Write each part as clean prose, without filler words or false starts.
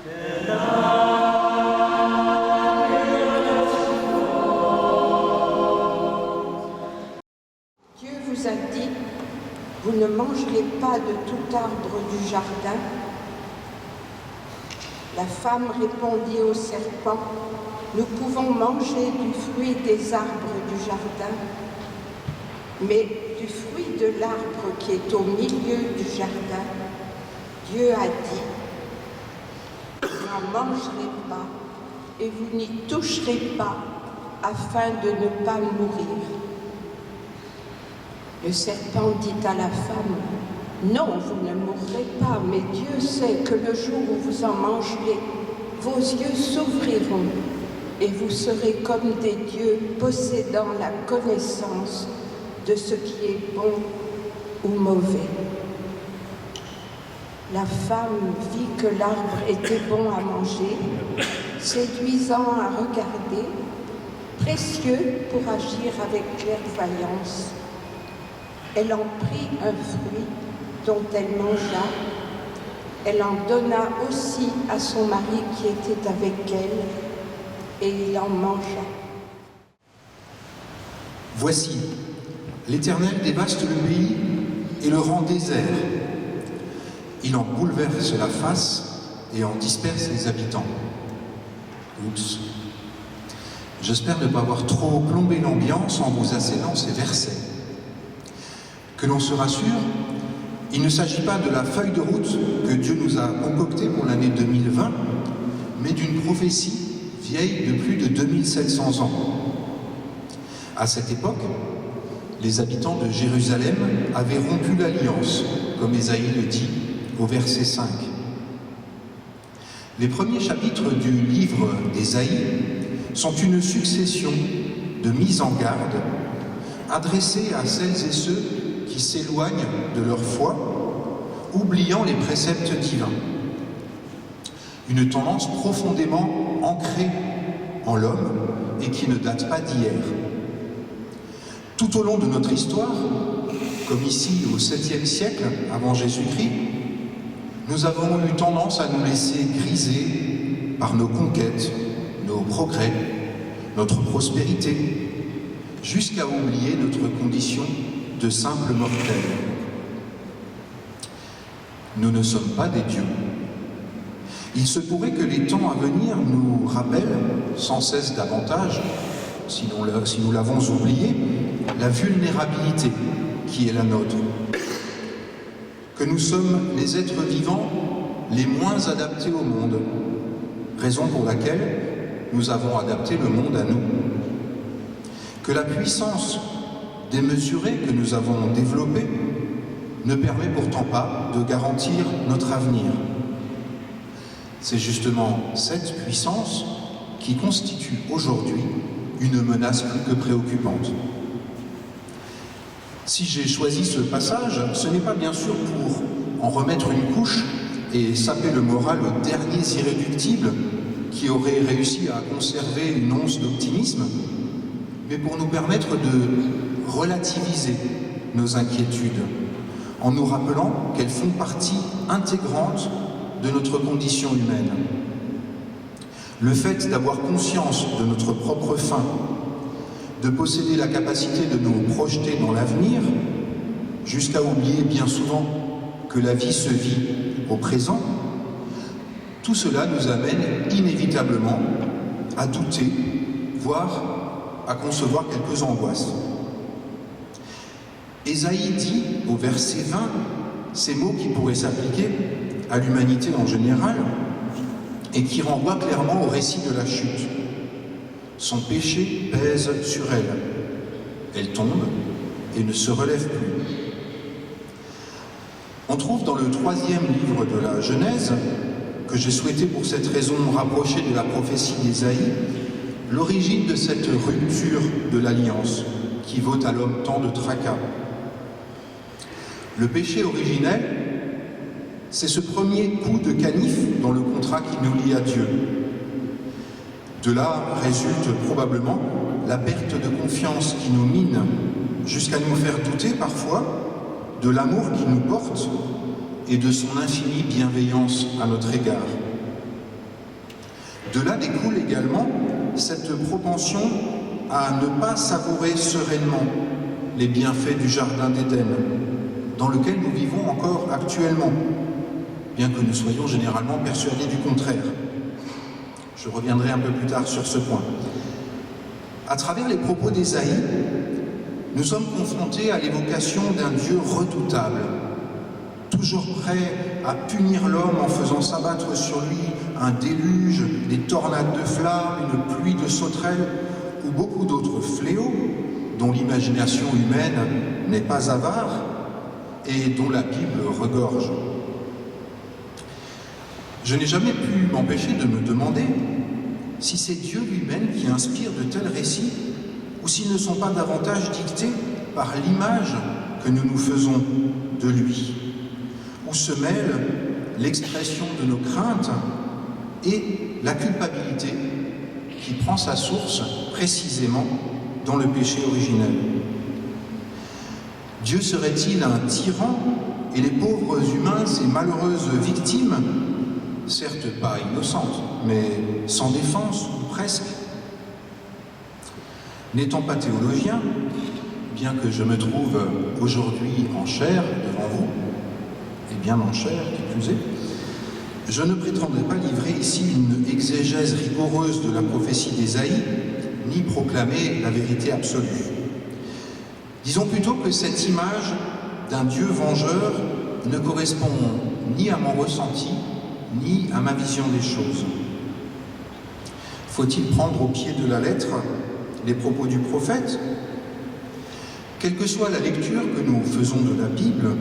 Dieu vous a dit, vous ne mangerez pas de tout arbre du jardin. La femme répondit au serpent, nous pouvons manger du fruit des arbres du jardin, mais du fruit de l'arbre qui est au milieu du jardin, Dieu a dit, vous n'en mangerez pas et vous n'y toucherez pas afin de ne pas mourir. Le serpent dit à la femme, non, vous ne mourrez pas, mais Dieu sait que le jour où vous en mangerez, vos yeux s'ouvriront et vous serez comme des dieux possédant la connaissance de ce qui est bon ou mauvais. La femme vit que l'arbre était bon à manger, séduisant à regarder, précieux pour agir avec clairvoyance. Elle en prit un fruit dont elle mangea. Elle en donna aussi à son mari qui était avec elle, et il en mangea. Voici, l'Éternel dévaste le pays et le rend désert. Il en bouleverse la face et en disperse les habitants. Oups. J'espère ne pas avoir trop plombé l'ambiance en vous assénant ces versets. Que l'on se rassure, il ne s'agit pas de la feuille de route que Dieu nous a concoctée pour l'année 2020, mais d'une prophétie vieille de plus de 2700 ans. À cette époque, les habitants de Jérusalem avaient rompu l'alliance, comme Ésaïe le dit au verset 5. Les premiers chapitres du livre d'Ésaïe sont une succession de mises en garde adressées à celles et ceux qui s'éloignent de leur foi, oubliant les préceptes divins. Une tendance profondément ancrée en l'homme et qui ne date pas d'hier. Tout au long de notre histoire, comme ici au 7e siècle avant Jésus-Christ, nous avons eu tendance à nous laisser griser par nos conquêtes, nos progrès, notre prospérité, jusqu'à oublier notre condition de simples mortels. Nous ne sommes pas des dieux. Il se pourrait que les temps à venir nous rappellent, sans cesse davantage, si nous l'avons oublié, la vulnérabilité qui est la nôtre. Que nous sommes les êtres vivants les moins adaptés au monde, raison pour laquelle nous avons adapté le monde à nous. Que la puissance démesurée que nous avons développée ne permet pourtant pas de garantir notre avenir. C'est justement cette puissance qui constitue aujourd'hui une menace plus que préoccupante. Si j'ai choisi ce passage, ce n'est pas bien sûr pour en remettre une couche et saper le moral aux derniers irréductibles qui auraient réussi à conserver une once d'optimisme, mais pour nous permettre de relativiser nos inquiétudes en nous rappelant qu'elles font partie intégrante de notre condition humaine. Le fait d'avoir conscience de notre propre fin, de posséder la capacité de nous projeter dans l'avenir, jusqu'à oublier bien souvent que la vie se vit au présent, tout cela nous amène inévitablement à douter, voire à concevoir quelques angoisses. Ésaïe dit au verset 20 ces mots qui pourraient s'appliquer à l'humanité en général et qui renvoient clairement au récit de la chute. Son péché pèse sur elle. Elle tombe et ne se relève plus. On trouve dans le 3e livre de la Genèse, que j'ai souhaité pour cette raison rapprocher de la prophétie d'Ésaïe, l'origine de cette rupture de l'alliance qui vaut à l'homme tant de tracas. Le péché originel, c'est ce premier coup de canif dans le contrat qui nous lie à Dieu. De là résulte probablement la perte de confiance qui nous mine, jusqu'à nous faire douter parfois de l'amour qu'il nous porte et de son infinie bienveillance à notre égard. De là découle également cette propension à ne pas savourer sereinement les bienfaits du Jardin d'Éden, dans lequel nous vivons encore actuellement, bien que nous soyons généralement persuadés du contraire. Je reviendrai un peu plus tard sur ce point. À travers les propos d'Ésaïe, nous sommes confrontés à l'évocation d'un Dieu redoutable, toujours prêt à punir l'homme en faisant s'abattre sur lui un déluge, des tornades de flammes, une pluie de sauterelles ou beaucoup d'autres fléaux dont l'imagination humaine n'est pas avare et dont la Bible regorge. Je n'ai jamais pu m'empêcher de me demander si c'est Dieu lui-même qui inspire de tels récits ou s'ils ne sont pas davantage dictés par l'image que nous nous faisons de lui, où se mêle l'expression de nos craintes et la culpabilité qui prend sa source précisément dans le péché originel. Dieu serait-il un tyran et les pauvres humains, ces malheureuses victimes, certes pas innocentes, mais sans défense ou presque? N'étant pas théologien, bien que je me trouve aujourd'hui en chair devant vous, et bien en chair qui plus est, je ne prétendrai pas livrer ici une exégèse rigoureuse de la prophétie d'Ésaïe, ni proclamer la vérité absolue. Disons plutôt que cette image d'un Dieu vengeur ne correspond ni à mon ressenti, ni à ma vision des choses. Faut-il prendre au pied de la lettre les propos du prophète? Quelle que soit la lecture que nous faisons de la Bible,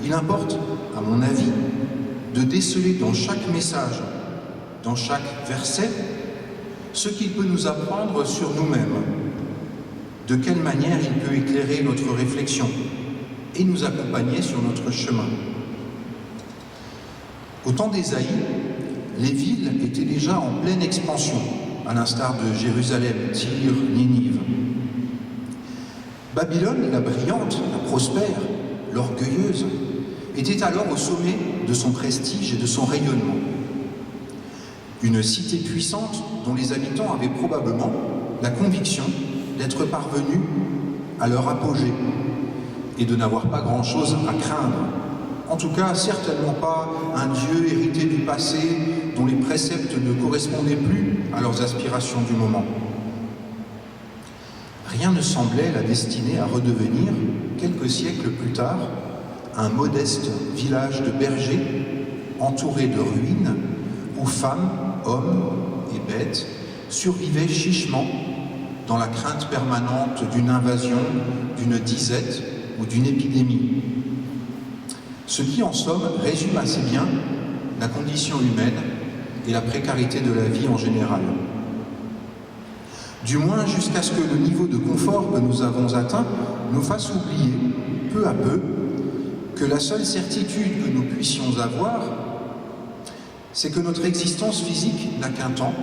il importe, à mon avis, de déceler dans chaque message, dans chaque verset, ce qu'il peut nous apprendre sur nous-mêmes, de quelle manière il peut éclairer notre réflexion et nous accompagner sur notre chemin. Au temps d'Ésaïe, les villes étaient déjà en pleine expansion, à l'instar de Jérusalem, Tyr, Ninive. Babylone, la brillante, la prospère, l'orgueilleuse, était alors au sommet de son prestige et de son rayonnement. Une cité puissante dont les habitants avaient probablement la conviction d'être parvenus à leur apogée et de n'avoir pas grand-chose à craindre. En tout cas, certainement pas un Dieu hérité du passé dont les préceptes ne correspondaient plus à leurs aspirations du moment. Rien ne semblait la destiner à redevenir, quelques siècles plus tard, un modeste village de bergers entouré de ruines où femmes, hommes et bêtes survivaient chichement dans la crainte permanente d'une invasion, d'une disette ou d'une épidémie. Ce qui, en somme, résume assez bien la condition humaine et la précarité de la vie en général. Du moins jusqu'à ce que le niveau de confort que nous avons atteint nous fasse oublier, peu à peu, que la seule certitude que nous puissions avoir, c'est que notre existence physique n'a qu'un temps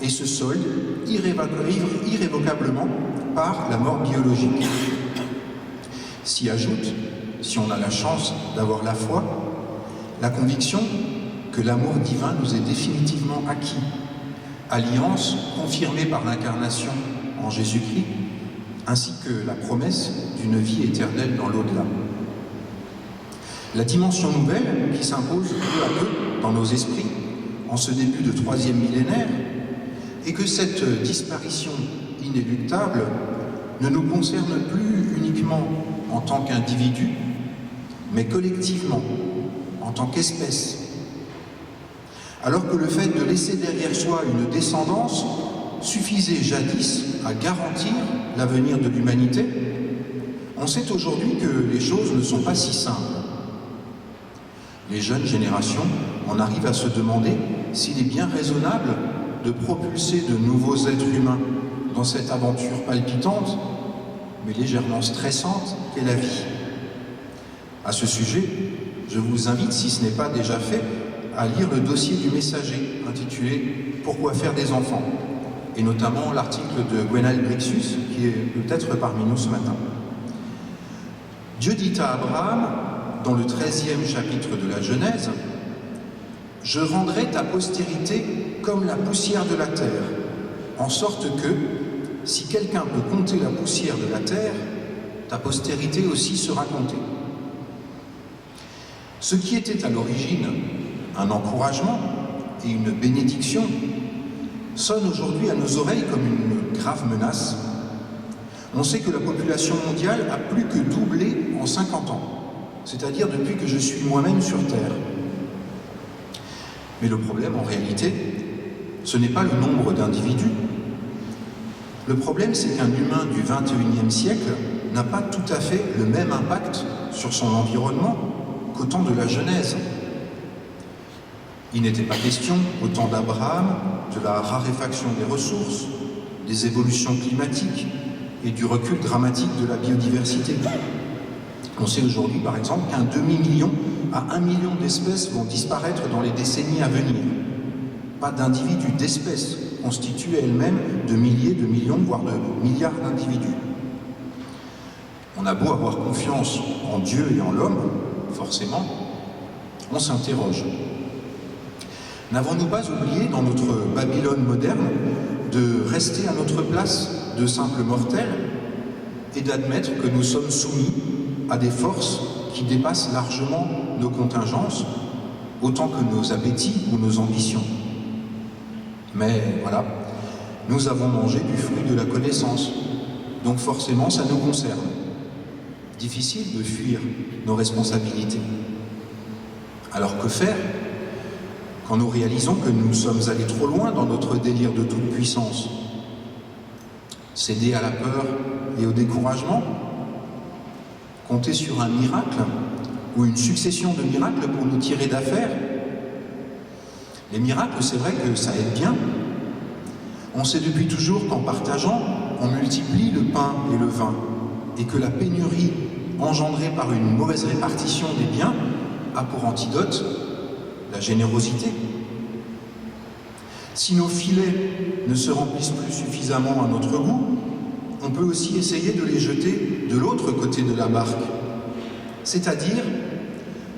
et se solde irrévocablement par la mort biologique. S'y ajoute, si on a la chance d'avoir la foi, la conviction que l'amour divin nous est définitivement acquis, alliance confirmée par l'incarnation en Jésus-Christ, ainsi que la promesse d'une vie éternelle dans l'au-delà. La dimension nouvelle qui s'impose peu à peu dans nos esprits en ce début de 3e millénaire est que cette disparition inéluctable ne nous concerne plus uniquement en tant qu'individu, mais collectivement, en tant qu'espèce. Alors que le fait de laisser derrière soi une descendance suffisait jadis à garantir l'avenir de l'humanité, on sait aujourd'hui que les choses ne sont pas si simples. Les jeunes générations en arrivent à se demander s'il est bien raisonnable de propulser de nouveaux êtres humains dans cette aventure palpitante, mais légèrement stressante qu'est la vie. À ce sujet, je vous invite, si ce n'est pas déjà fait, à lire le dossier du Messager intitulé « Pourquoi faire des enfants ?» et notamment l'article de Gwenaël Brixus, qui est peut-être parmi nous ce matin. Dieu dit à Abraham, dans le 13e chapitre de la Genèse, « Je rendrai ta postérité comme la poussière de la terre, en sorte que, si quelqu'un peut compter la poussière de la terre, ta postérité aussi sera comptée. Ce qui était à l'origine un encouragement et une bénédiction sonne aujourd'hui à nos oreilles comme une grave menace. On sait que la population mondiale a plus que doublé en 50 ans, c'est-à-dire depuis que je suis moi-même sur Terre. Mais le problème, en réalité, ce n'est pas le nombre d'individus. Le problème, c'est qu'un humain du XXIe siècle n'a pas tout à fait le même impact sur son environnement qu'au temps de la Genèse. Il n'était pas question, au temps d'Abraham, de la raréfaction des ressources, des évolutions climatiques et du recul dramatique de la biodiversité. On sait aujourd'hui, par exemple, qu'un demi-million à 1 million d'espèces vont disparaître dans les décennies à venir. Pas d'individus, d'espèces constituées elles-mêmes de milliers, de millions, voire de milliards d'individus. On a beau avoir confiance en Dieu et en l'homme, forcément, on s'interroge. N'avons-nous pas oublié, dans notre Babylone moderne, de rester à notre place de simples mortels et d'admettre que nous sommes soumis à des forces qui dépassent largement nos contingences, autant que nos appétits ou nos ambitions? Mais voilà, nous avons mangé du fruit de la connaissance, donc forcément ça nous concerne. Difficile de fuir nos responsabilités. Alors que faire quand nous réalisons que nous sommes allés trop loin dans notre délire de toute puissance? Céder à la peur et au découragement? Compter sur un miracle ou une succession de miracles pour nous tirer d'affaire? Les miracles, c'est vrai que ça aide bien. On sait depuis toujours qu'en partageant, on multiplie le pain et le vin, et que la pénurie engendrée par une mauvaise répartition des biens a pour antidote la générosité. Si nos filets ne se remplissent plus suffisamment à notre goût, on peut aussi essayer de les jeter de l'autre côté de la barque, c'est-à-dire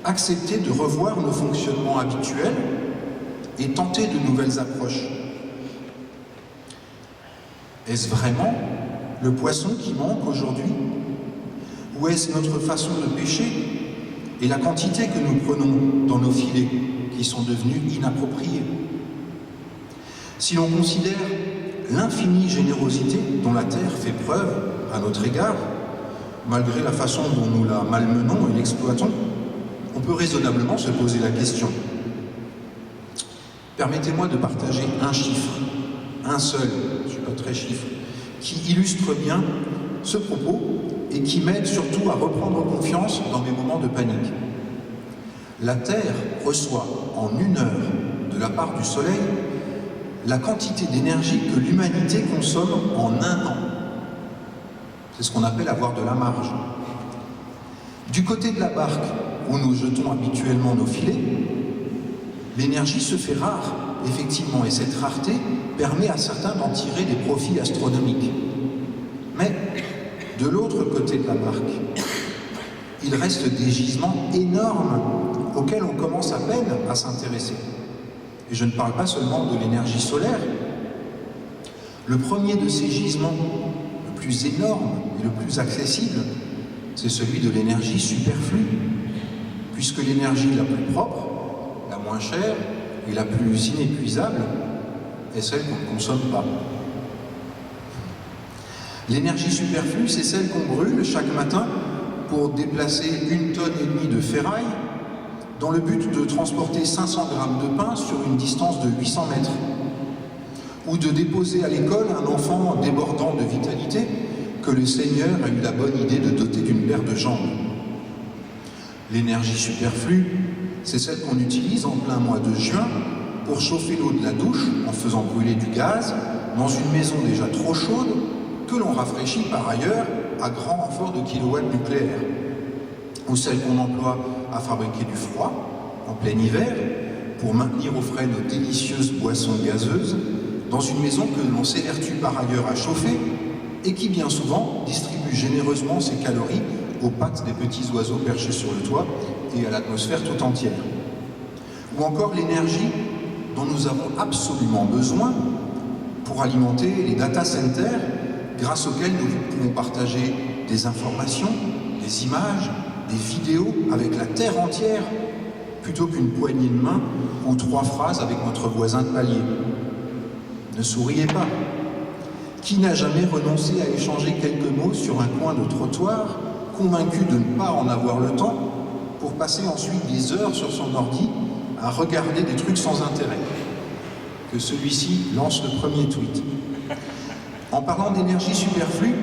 accepter de revoir nos fonctionnements habituels et tenter de nouvelles approches. Est-ce vraiment le poisson qui manque aujourd'hui? Ou est-ce notre façon de pêcher et la quantité que nous prenons dans nos filets qui sont devenus inappropriés? Si l'on considère l'infinie générosité dont la Terre fait preuve à notre égard, malgré la façon dont nous la malmenons et l'exploitons, on peut raisonnablement se poser la question. Permettez-moi de partager un chiffre, un seul, je ne suis pas très chiffre, qui illustre bien ce propos et qui m'aide surtout à reprendre confiance dans mes moments de panique. La Terre reçoit en 1 heure de la part du Soleil la quantité d'énergie que l'humanité consomme en 1 an. C'est ce qu'on appelle avoir de la marge. Du côté de la barque, où nous jetons habituellement nos filets, l'énergie se fait rare, effectivement, et cette rareté permet à certains d'en tirer des profits astronomiques. Mais, de l'autre côté de la barque, il reste des gisements énormes auxquels on commence à peine à s'intéresser. Et je ne parle pas seulement de l'énergie solaire. Le premier de ces gisements, le plus énorme et le plus accessible, c'est celui de l'énergie superflue, puisque l'énergie la plus propre, la moins chère et la plus inépuisable est celle qu'on ne consomme pas. L'énergie superflue, c'est celle qu'on brûle chaque matin pour déplacer 1,5 tonne de ferraille dans le but de transporter 500 grammes de pain sur une distance de 800 mètres, ou de déposer à l'école un enfant débordant de vitalité que le Seigneur a eu la bonne idée de doter d'une paire de jambes. L'énergie superflue, c'est celle qu'on utilise en plein mois de juin pour chauffer l'eau de la douche en faisant brûler du gaz dans une maison déjà trop chaude que l'on rafraîchit par ailleurs à grand renfort de kilowatts nucléaires, ou celle qu'on emploie à fabriquer du froid en plein hiver pour maintenir au frais nos délicieuses boissons gazeuses dans une maison que l'on s'évertue par ailleurs à chauffer et qui bien souvent distribue généreusement ses calories aux pattes des petits oiseaux perchés sur le toit et à l'atmosphère tout entière. ou encore l'énergie dont nous avons absolument besoin pour alimenter les data centers grâce auxquels nous pouvons partager des informations, des images, des vidéos avec la Terre entière, plutôt qu'une poignée de main ou 3 phrases avec notre voisin de palier. Ne souriez pas. Qui n'a jamais renoncé à échanger quelques mots sur un coin de trottoir, convaincu de ne pas en avoir le temps, pour passer ensuite des heures sur son ordi à regarder des trucs sans intérêt? Que celui-ci lance le premier tweet. En parlant d'énergie superflue,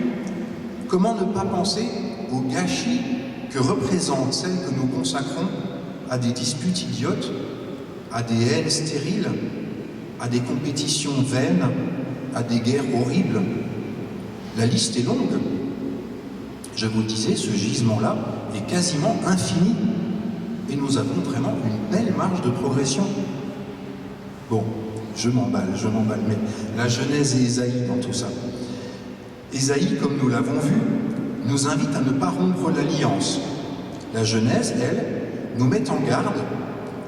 comment ne pas penser au gâchis que représente celle que nous consacrons à des disputes idiotes, à des haines stériles, à des compétitions vaines, à des guerres horribles? La liste est longue. Je vous le disais, ce gisement-là est quasiment infini et nous avons vraiment une belle marge de progression. Bon, je m'emballe, mais la Genèse et Ésaïe dans tout ça. Ésaïe, comme nous l'avons vu, nous invite à ne pas rompre l'alliance. La Genèse, elle, nous met en garde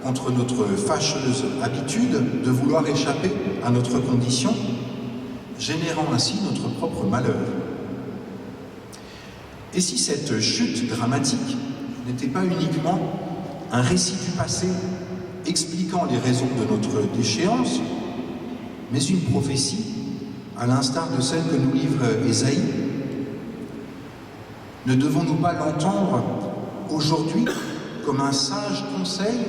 contre notre fâcheuse habitude de vouloir échapper à notre condition, générant ainsi notre propre malheur. Et si cette chute dramatique n'était pas uniquement un récit du passé expliquant les raisons de notre déchéance, mais une prophétie, à l'instar de celle que nous livre Ésaïe? Ne devons-nous pas l'entendre aujourd'hui comme un sage conseil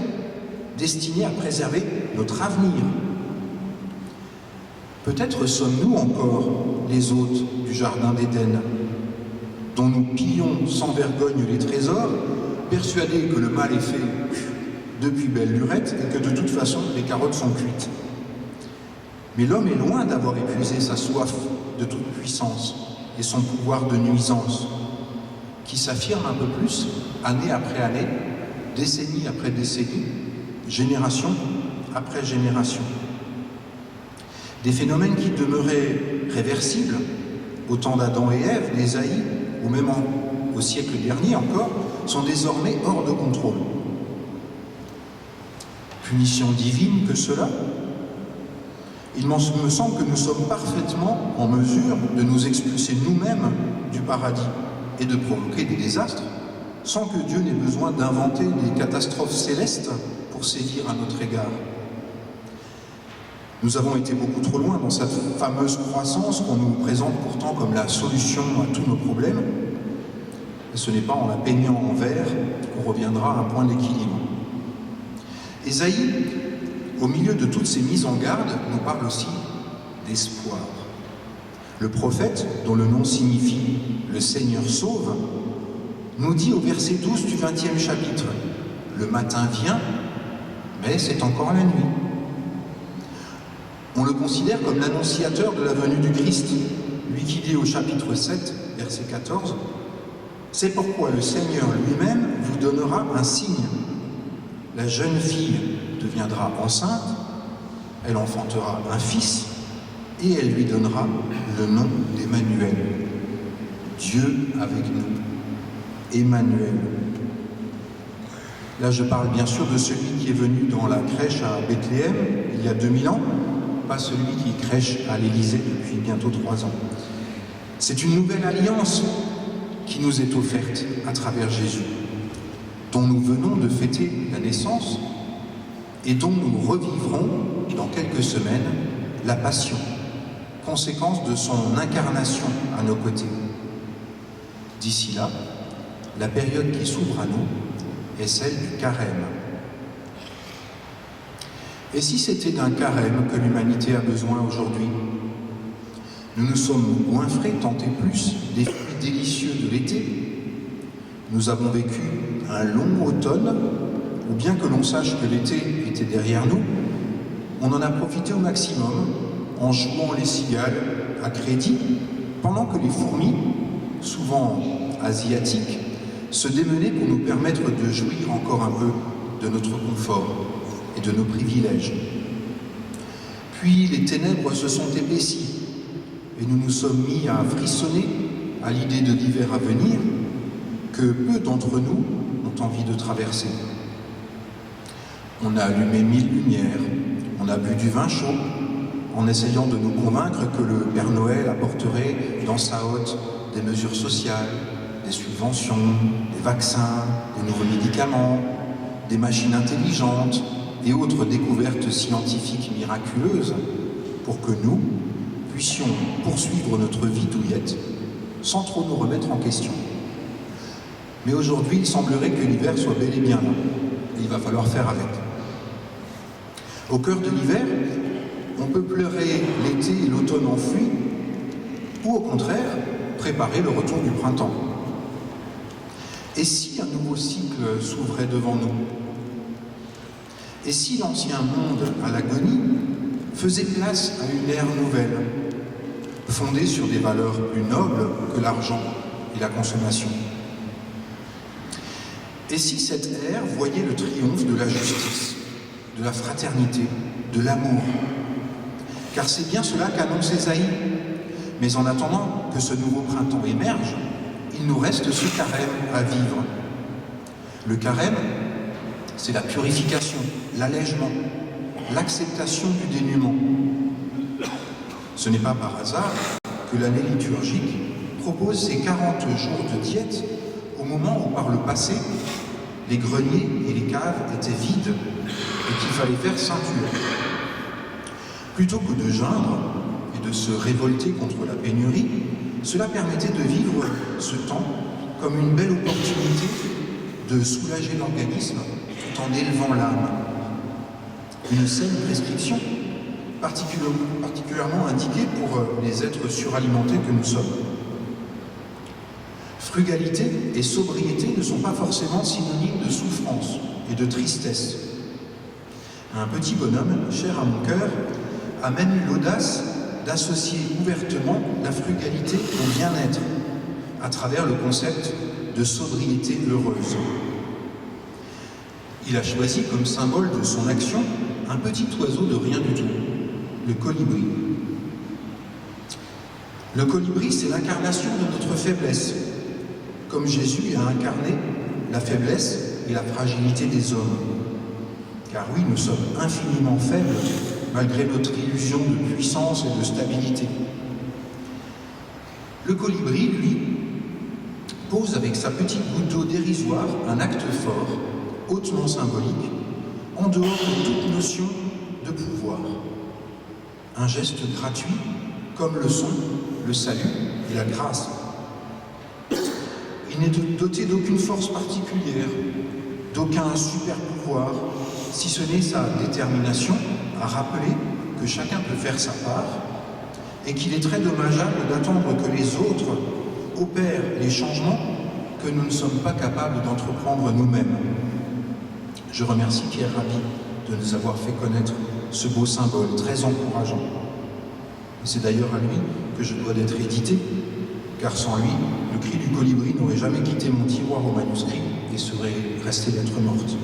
destiné à préserver notre avenir? Peut-être sommes-nous encore les hôtes du jardin d'Éden, dont nous pillons sans vergogne les trésors, persuadés que le mal est fait depuis belle lurette et que de toute façon les carottes sont cuites. Mais l'homme est loin d'avoir épuisé sa soif de toute puissance et son pouvoir de nuisance, qui s'affirme un peu plus année après année, décennie après décennie, génération après génération. Des phénomènes qui demeuraient réversibles au temps d'Adam et Ève, d'Ésaïe, ou même au siècle dernier encore, sont désormais hors de contrôle. Punition divine que cela? Il me semble que nous sommes parfaitement en mesure de nous expulser nous-mêmes du paradis et de provoquer des désastres, sans que Dieu n'ait besoin d'inventer des catastrophes célestes pour sévir à notre égard. Nous avons été beaucoup trop loin dans cette fameuse croissance qu'on nous présente pourtant comme la solution à tous nos problèmes. Et ce n'est pas en la peignant en vert qu'on reviendra à un point d'équilibre. Ésaïe, au milieu de toutes ces mises en garde, nous parle aussi d'espoir. Le prophète, dont le nom signifie « le Seigneur sauve », nous dit au verset 12 du 20e chapitre « Le matin vient, mais c'est encore la nuit ». On le considère comme l'annonciateur de la venue du Christ, lui qui dit au chapitre 7, verset 14 « C'est pourquoi le Seigneur lui-même vous donnera un signe. La jeune fille deviendra enceinte, elle enfantera un fils, et elle lui donnera le nom d'Emmanuel. Dieu avec nous. Emmanuel. » Là, je parle bien sûr de celui qui est venu dans la crèche à Bethléem il y a 2000 ans, pas celui qui crèche à l'Élysée depuis bientôt 3 ans. C'est une nouvelle alliance qui nous est offerte à travers Jésus, dont nous venons de fêter la naissance et dont nous revivrons dans quelques semaines la passion, conséquence de son incarnation à nos côtés. D'ici là, la période qui s'ouvre à nous est celle du carême. Et si c'était d'un carême que l'humanité a besoin aujourd'hui? Nous nous sommes goinfrés tant et plus des fruits délicieux de l'été. Nous avons vécu un long automne, ou bien que l'on sache que l'été était derrière nous, on en a profité au maximum en jouant les cigales à crédit, pendant que les fourmis, souvent asiatiques, se démenaient pour nous permettre de jouir encore un peu de notre confort et de nos privilèges. Puis les ténèbres se sont épaissies et nous nous sommes mis à frissonner à l'idée de l'hiver à venir que peu d'entre nous ont envie de traverser. On a allumé 1000 lumières, on a bu du vin chaud, en essayant de nous convaincre que le Père Noël apporterait dans sa hotte des mesures sociales, des subventions, des vaccins, des nouveaux médicaments, des machines intelligentes et autres découvertes scientifiques miraculeuses pour que nous puissions poursuivre notre vie douillette sans trop nous remettre en question. Mais aujourd'hui, il semblerait que l'hiver soit bel et bien là, et il va falloir faire avec. Au cœur de l'hiver, on peut pleurer l'été et l'automne enfuis, ou au contraire, préparer le retour du printemps. Et si un nouveau cycle s'ouvrait devant nous? Et si l'ancien monde à l'agonie faisait place à une ère nouvelle, fondée sur des valeurs plus nobles que l'argent et la consommation? Et si cette ère voyait le triomphe de la justice, de la fraternité, de l'amour? Car c'est bien cela qu'annonce Ésaïe. Mais en attendant que ce nouveau printemps émerge, il nous reste ce carême à vivre. Le carême, c'est la purification, l'allègement, l'acceptation du dénuement. Ce n'est pas par hasard que l'année liturgique propose ces 40 jours de diète au moment où, par le passé, les greniers et les caves étaient vides et qu'il fallait faire ceinture. Plutôt que de geindre et de se révolter contre la pénurie, cela permettait de vivre ce temps comme une belle opportunité de soulager l'organisme tout en élevant l'âme. Une saine prescription particulièrement indiquée pour les êtres suralimentés que nous sommes. Frugalité et sobriété ne sont pas forcément synonymes de souffrance et de tristesse. Un petit bonhomme, cher à mon cœur, a même eu l'audace d'associer ouvertement la frugalité au bien-être à travers le concept de sobriété heureuse. Il a choisi comme symbole de son action un petit oiseau de rien du tout, le colibri. Le colibri, c'est l'incarnation de notre faiblesse, comme Jésus a incarné la faiblesse et la fragilité des hommes. Car oui, nous sommes infiniment faibles, malgré notre illusion de puissance et de stabilité. Le colibri, lui, pose avec sa petite goutte d'eau dérisoire un acte fort, hautement symbolique, en dehors de toute notion de pouvoir. Un geste gratuit, comme le sont le salut et la grâce. Il n'est doté d'aucune force particulière, d'aucun super pouvoir, si ce n'est sa détermination à rappeler que chacun peut faire sa part et qu'il est très dommageable d'attendre que les autres opèrent les changements que nous ne sommes pas capables d'entreprendre nous-mêmes. Je remercie Pierre Rabhi de nous avoir fait connaître ce beau symbole très encourageant. C'est d'ailleurs à lui que je dois d'être édité, car sans lui, le cri du colibri n'aurait jamais quitté mon tiroir au manuscrit et serait resté lettre morte.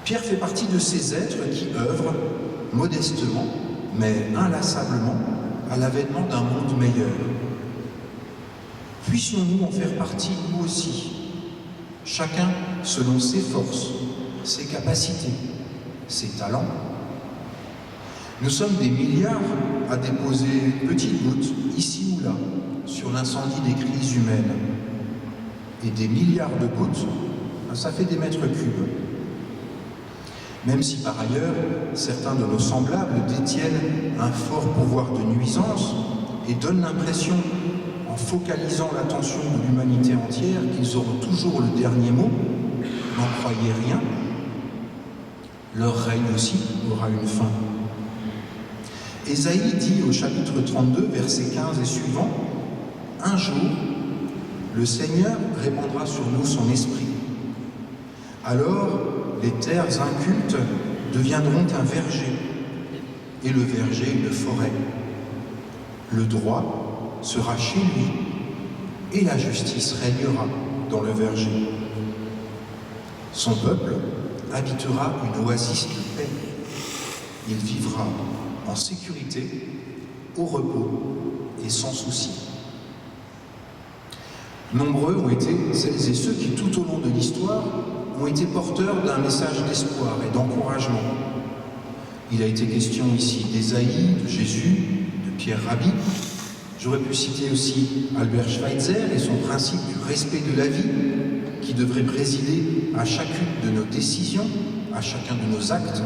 Pierre fait partie de ces êtres qui œuvrent modestement, mais inlassablement, à l'avènement d'un monde meilleur. Puissions-nous en faire partie, nous aussi, chacun selon ses forces, ses capacités, ses talents. Nous sommes des milliards à déposer une petite goutte, ici ou là, sur l'incendie des crises humaines. Et des milliards de gouttes, ça fait des mètres cubes. Même si par ailleurs, certains de nos semblables détiennent un fort pouvoir de nuisance et donnent l'impression, en focalisant l'attention de l'humanité entière, qu'ils auront toujours le dernier mot, n'en croyez rien, leur règne aussi aura une fin. Ésaïe dit au chapitre 32, versets 15 et suivants, « Un jour, le Seigneur répandra sur nous son esprit. Alors, les terres incultes deviendront un verger, et le verger une forêt. Le droit sera chez lui, et la justice régnera dans le verger. Son peuple habitera une oasis de paix. Il vivra en sécurité, au repos et sans souci. » Nombreux ont été celles et ceux qui, tout au long de l'histoire, ont été porteurs d'un message d'espoir et d'encouragement. Il a été question ici d'Ésaïe, de Jésus, de Pierre Rabhi. J'aurais pu citer aussi Albert Schweitzer et son principe du respect de la vie qui devrait présider à chacune de nos décisions, à chacun de nos actes.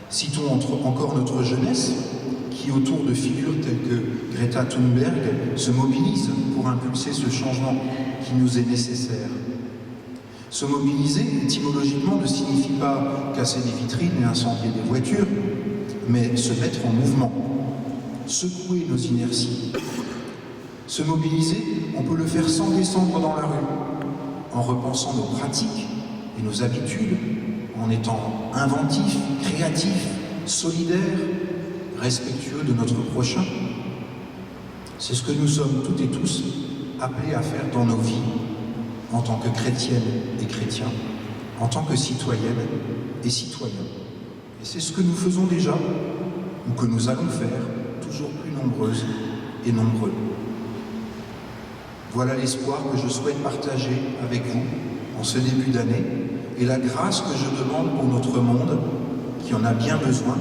Citons encore notre jeunesse qui, autour de figures telles que Greta Thunberg, se mobilise pour impulser ce changement qui nous est nécessaire. Se mobiliser, étymologiquement, ne signifie pas casser des vitrines et incendier des voitures, mais se mettre en mouvement, secouer nos inerties. Se mobiliser, on peut le faire sans descendre dans la rue, en repensant nos pratiques et nos habitudes, en étant inventif, créatif, solidaire, respectueux de notre prochain. C'est ce que nous sommes toutes et tous appelés à faire dans nos vies, en tant que chrétiennes et chrétiens, en tant que citoyennes et citoyens. Et c'est ce que nous faisons déjà, ou que nous allons faire, toujours plus nombreuses et nombreux. Voilà l'espoir que je souhaite partager avec vous en ce début d'année, et la grâce que je demande pour notre monde, qui en a bien besoin,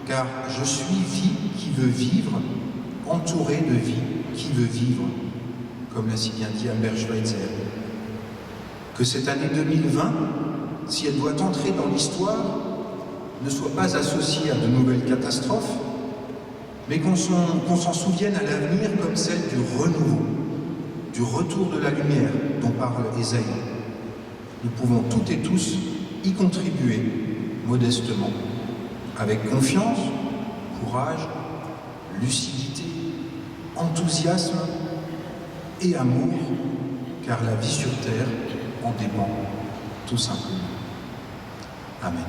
car je suis vie qui veut vivre, entouré de vie qui veut vivre, comme l'a si bien dit Albert Schweitzer. Que cette année 2020, si elle doit entrer dans l'histoire, ne soit pas associée à de nouvelles catastrophes, mais qu'on s'en souvienne à l'avenir comme celle du renouveau, du retour de la lumière dont parle Ésaïe. Nous pouvons toutes et tous y contribuer modestement, avec confiance, courage, lucidité, enthousiasme et amour, car la vie sur terre en dépend tout simplement. Amen.